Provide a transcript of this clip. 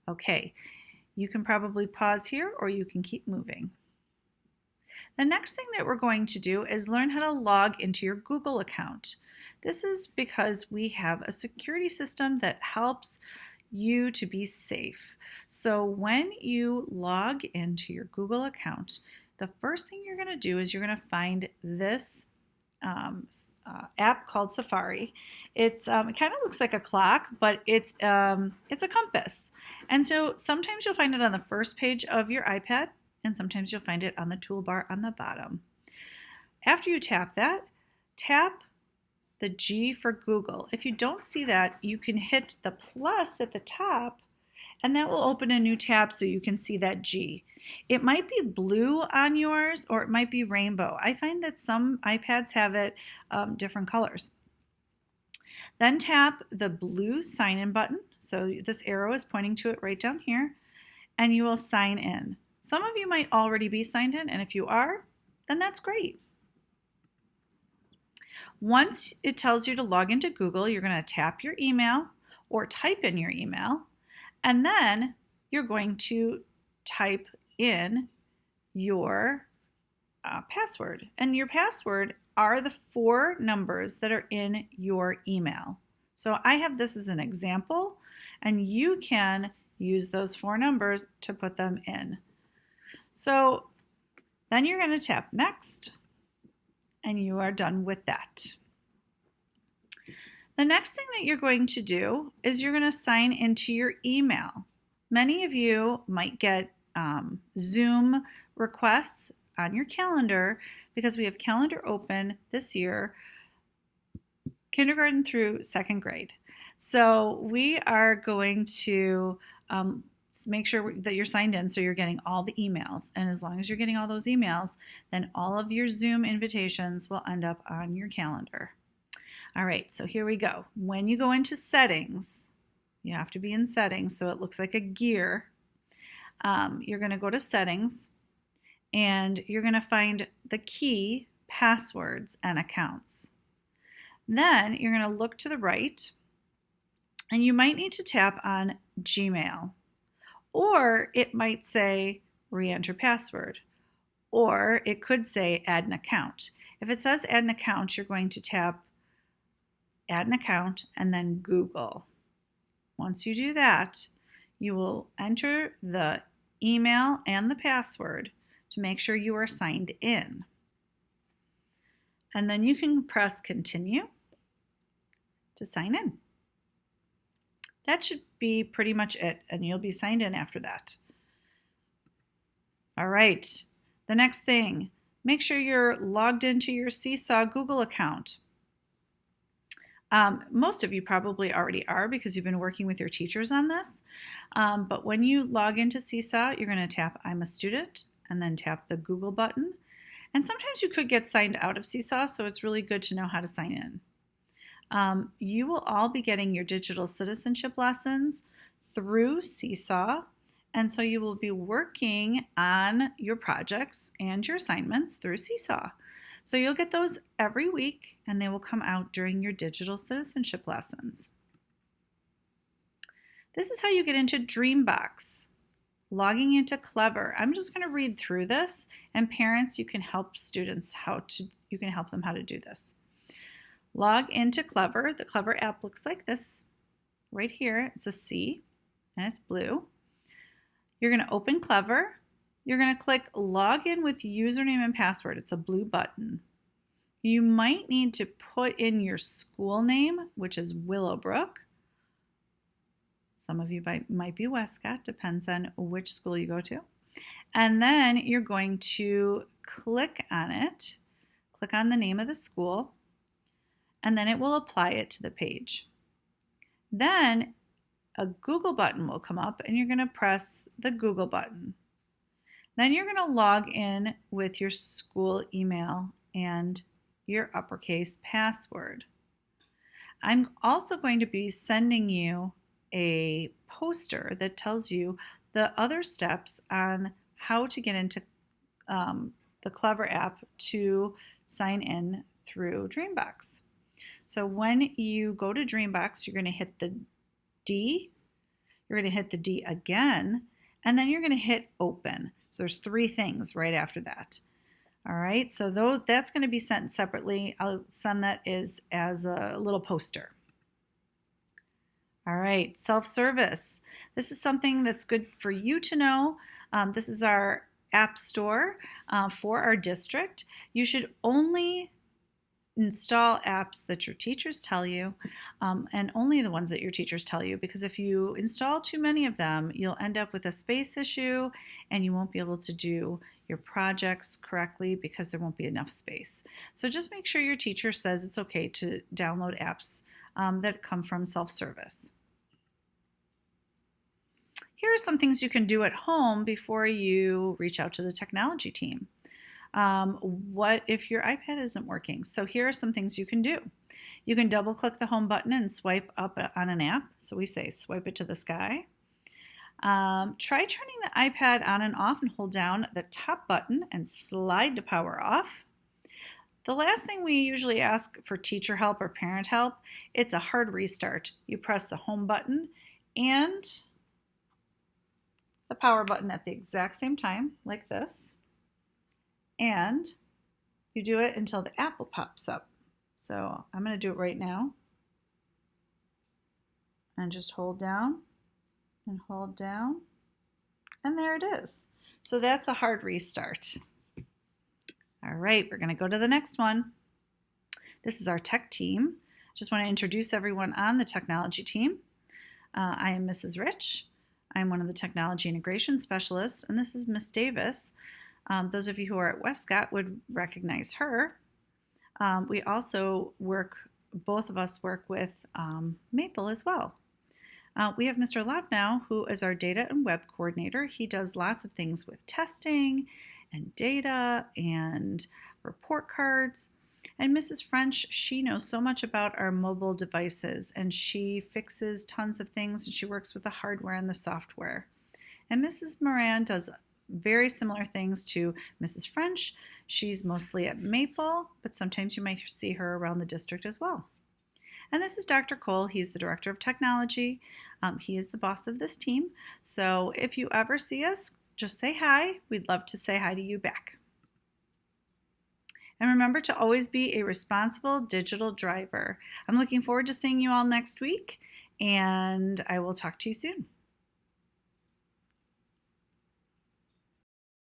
Okay, you can probably pause here or you can keep moving. The next thing that we're going to do is learn how to log into your Google account. This is because we have a security system that helps you to be safe. So when you log into your Google account, the first thing you're going to do is you're going to find this app called Safari. It kind of looks like a clock, but it's a compass. And so sometimes you'll find it on the first page of your iPad, and sometimes you'll find it on the toolbar on the bottom. After you tap that, tap the G for Google. If you don't see that, you can hit the plus at the top, and that will open a new tab so you can see that G. It might be blue on yours or it might be rainbow. I find that some iPads have it different colors. Then tap the blue sign in button. So this arrow is pointing to it right down here, and you will sign in. Some of you might already be signed in, and if you are, then that's great. Once it tells you to log into Google, you're going to tap your email or type in your email, and then you're going to type in your password. And your password are the 4 numbers that are in your email. So I have this as an example, and you can use those 4 numbers to put them in. So then you're going to tap next, and you are done with that. The next thing that you're going to do is you're going to sign into your email. Many of you might get Zoom requests on your calendar because we have calendar open this year, kindergarten through 2nd grade. So we are going to make sure that you're signed in so you're getting all the emails. And as long as you're getting all those emails, then all of your Zoom invitations will end up on your calendar. All right, so here we go. When you go into settings, you have to be in settings so it looks like a gear. You're going to go to settings and you're going to find the key, passwords, and accounts. Then you're going to look to the right and you might need to tap on Gmail, or it might say re-enter password, or it could say add an account. If it says add an account, you're going to tap add an account and then Google. Once you do that, you will enter the email and the password to make sure you are signed in. And then you can press continue to sign in. That should be pretty much it, and you'll be signed in after that. All right, the next thing, make sure you're logged into your Seesaw Google account. Most of you probably already are because you've been working with your teachers on this. But when you log into Seesaw, you're going to tap I'm a student and then tap the Google button. And sometimes you could get signed out of Seesaw, so it's really good to know how to sign in. You will all be getting your digital citizenship lessons through Seesaw. And so you will be working on your projects and your assignments through Seesaw. So you'll get those every week and they will come out during your digital citizenship lessons. This is how you get into Dreambox. Logging into Clever. I'm just going to read through this, and parents, you can help students you can help them how to do this. Log into Clever. The Clever app looks like this right here. It's a C and it's blue. You're going to open Clever. You're going to click log in with username and password. It's a blue button. You might need to put in your school name, which is Willowbrook. Some of you might be Westcott, depends on which school you go to. And then you're going to click on it, click on the name of the school, and then it will apply it to the page. Then a Google button will come up and you're going to press the Google button. Then you're going to log in with your school email and your uppercase password. I'm also going to be sending you a poster that tells you the other steps on how to get into the Clever app to sign in through Dreambox. So when you go to Dreambox, you're going to hit the D. You're going to hit the D again, and then you're going to hit open. So there's 3 things right after that. All right, so that's going to be sent separately. I'll send that as a little poster. All right, self-service. This is something that's good for you to know. This is our app store for our district. You should only install apps that your teachers tell you, and only the ones that your teachers tell you, because if you install too many of them, you'll end up with a space issue and you won't be able to do your projects correctly because there won't be enough space. So just make sure your teacher says it's okay to download apps that come from self-service. Here are some things you can do at home before you reach out to the technology team. What if your iPad isn't working? So here are some things you can do. You can double click the home button and swipe up on an app. So we say swipe it to the sky. Try turning the iPad on and off and hold down the top button and slide to power off. The last thing we usually ask for teacher help or parent help, it's a hard restart. You press the home button and the power button at the exact same time, like this. And you do it until the apple pops up. So I'm going to do it right now. And just hold down and hold down. And there it is. So that's a hard restart. All right, we're going to go to the next one. This is our tech team. Just want to introduce everyone on the technology team. I am Mrs. Rich. I'm one of the technology integration specialists, and this is Miss Davis. Those of you who are at Westcott would recognize her. We also both of us work with Maple as well. We have Mr. Loudnow, who is our data and web coordinator. He does lots of things with testing and data and report cards. And Mrs. French, she knows so much about our mobile devices, and she fixes tons of things, and she works with the hardware and the software. And Mrs. Moran does very similar things to Mrs. French. She's mostly at Maple, but sometimes you might see her around the district as well. And this is Dr. Cole. He's the Director of Technology. He is the boss of this team. So if you ever see us, just say hi. We'd love to say hi to you back. And remember to always be a responsible digital driver. I'm looking forward to seeing you all next week, and I will talk to you soon.